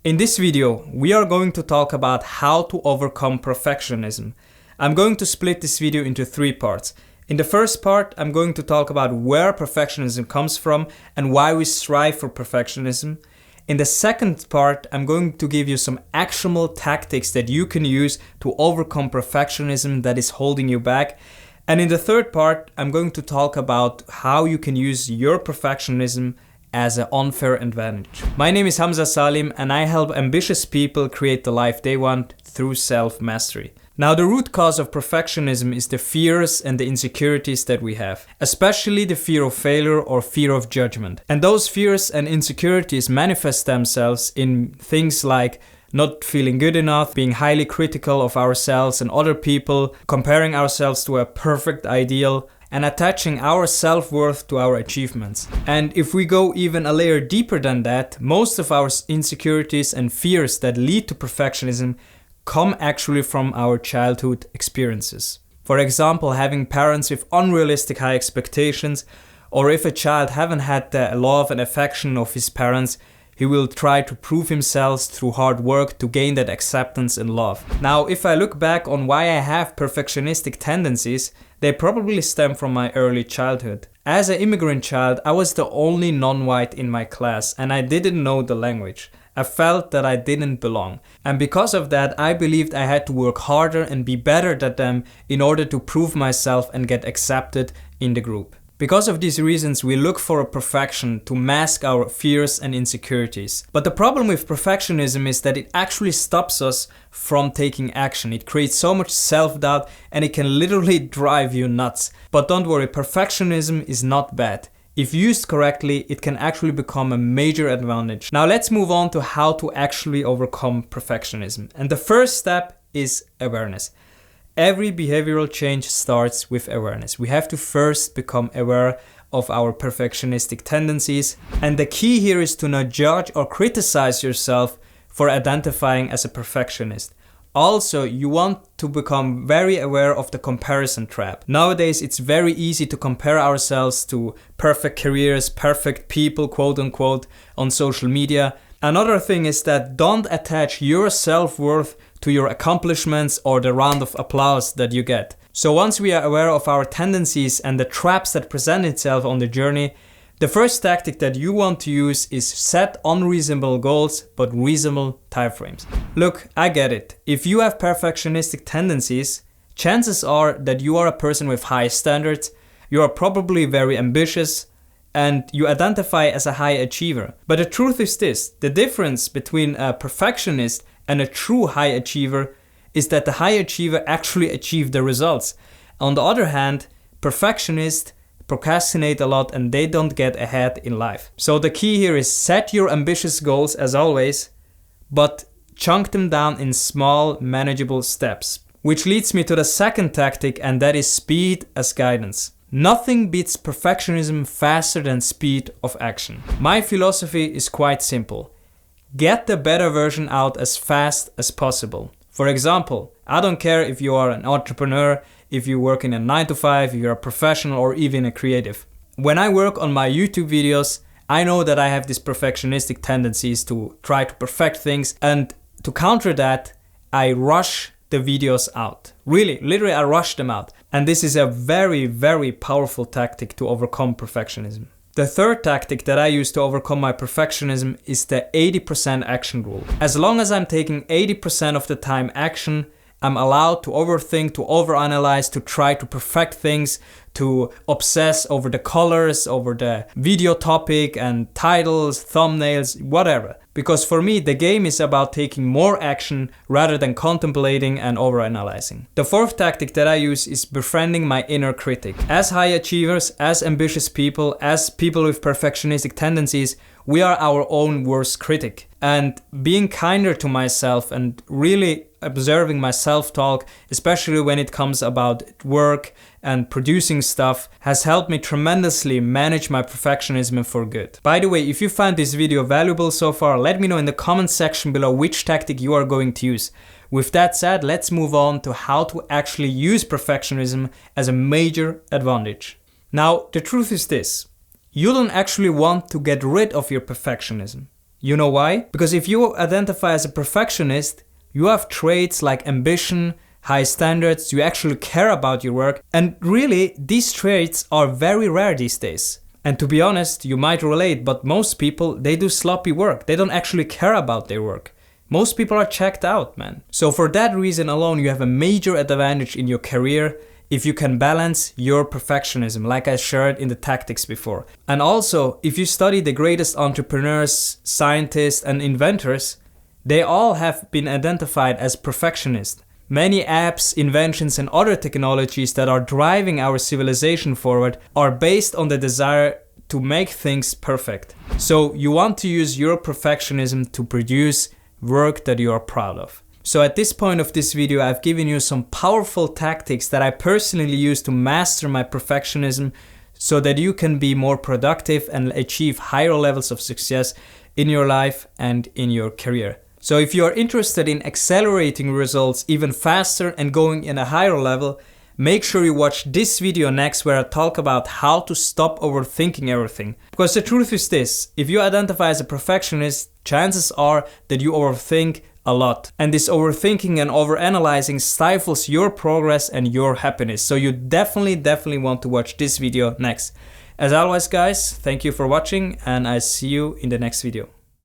In this video, we are going to talk about how to overcome perfectionism. I'm going to split this video into 3 parts. In the first part, I'm going to talk about where perfectionism comes from and why we strive for perfectionism. In the second part, I'm going to give you some actionable tactics that you can use to overcome perfectionism that is holding you back. And in the third part, I'm going to talk about how you can use your perfectionism as an unfair advantage. My name is Hamzah Salim and I help ambitious people create the life they want through self-mastery. Now, the root cause of perfectionism is the fears and the insecurities that we have, especially the fear of failure or fear of judgment. And those fears and insecurities manifest themselves in things like not feeling good enough, being highly critical of ourselves and other people, comparing ourselves to a perfect ideal, and attaching our self-worth to our achievements. And if we go even a layer deeper than that, most of our insecurities and fears that lead to perfectionism come actually from our childhood experiences. For example, having parents with unrealistic high expectations, or if a child haven't had the love and affection of his parents, he will try to prove himself through hard work to gain that acceptance and love. Now, if I look back on why I have perfectionistic tendencies, they probably stem from my early childhood. As an immigrant child, I was the only non-white in my class and I didn't know the language. I felt that I didn't belong. And because of that, I believed I had to work harder and be better than them in order to prove myself and get accepted in the group. Because of these reasons, we look for a perfection to mask our fears and insecurities. But the problem with perfectionism is that it actually stops us from taking action. It creates so much self-doubt and it can literally drive you nuts. But don't worry, perfectionism is not bad. If used correctly, it can actually become a major advantage. Now let's move on to how to actually overcome perfectionism. And the first step is awareness. Every behavioral change starts with awareness. We have to first become aware of our perfectionistic tendencies. And the key here is to not judge or criticize yourself for identifying as a perfectionist. Also, you want to become very aware of the comparison trap. Nowadays, it's very easy to compare ourselves to perfect careers, perfect people, quote unquote, on social media. Another thing is that don't attach your self-worth to your accomplishments or the round of applause that you get. So once we are aware of our tendencies and the traps that present itself on the journey, the first tactic that you want to use is set unreasonable goals but reasonable timeframes. Look, I get it. If you have perfectionistic tendencies, chances are that you are a person with high standards, you are probably very ambitious, and you identify as a high achiever. But the truth is this, the difference between a perfectionist and a true high achiever is that the high achiever actually achieved the results. On the other hand, perfectionists procrastinate a lot and they don't get ahead in life. So the key here is set your ambitious goals as always, but chunk them down in small, manageable steps. Which leads me to the second tactic, and that is speed as guidance. Nothing beats perfectionism faster than speed of action. My philosophy is quite simple. Get the better version out as fast as possible. For example, I don't care if you are an entrepreneur, if you work in a 9-to-5, if you're a professional or even a creative. When I work on my YouTube videos, I know that I have these perfectionistic tendencies to try to perfect things, and to counter that, I rush the videos out. Literally I rush them out. And this is a very, very powerful tactic to overcome perfectionism. The third tactic that I use to overcome my perfectionism is the 80% action rule. As long as I'm taking 80% of the time action, I'm allowed to overthink, to overanalyze, to try to perfect things, to obsess over the colors, over the video topic and titles, thumbnails, whatever. Because for me, the game is about taking more action rather than contemplating and overanalyzing. The fourth tactic that I use is befriending my inner critic. As high achievers, as ambitious people, as people with perfectionistic tendencies, we are our own worst critic. And being kinder to myself and really observing my self-talk, especially when it comes about work and producing stuff, has helped me tremendously manage my perfectionism for good. By the way, if you found this video valuable so far, let me know in the comment section below which tactic you are going to use. With that said, let's move on to how to actually use perfectionism as a major advantage. Now, the truth is this. You don't actually want to get rid of your perfectionism. You know why? Because if you identify as a perfectionist, you have traits like ambition, high standards, you actually care about your work, and really these traits are very rare these days. And to be honest, you might relate, but most people, they do sloppy work. They don't actually care about their work. Most people are checked out, man. So for that reason alone, you have a major advantage in your career if you can balance your perfectionism, like I shared in the tactics before. And also, if you study the greatest entrepreneurs, scientists, and inventors, they all have been identified as perfectionists. Many apps, inventions, and other technologies that are driving our civilization forward are based on the desire to make things perfect. So you want to use your perfectionism to produce work that you are proud of. So at this point of this video, I've given you some powerful tactics that I personally use to master my perfectionism so that you can be more productive and achieve higher levels of success in your life and in your career. So if you are interested in accelerating results even faster and going in a higher level, make sure you watch this video next where I talk about how to stop overthinking everything. Because the truth is this, if you identify as a perfectionist, chances are that you overthink a lot. And this overthinking and overanalyzing stifles your progress and your happiness. So you definitely want to watch this video next. As always guys, thank you for watching and I see you in the next video.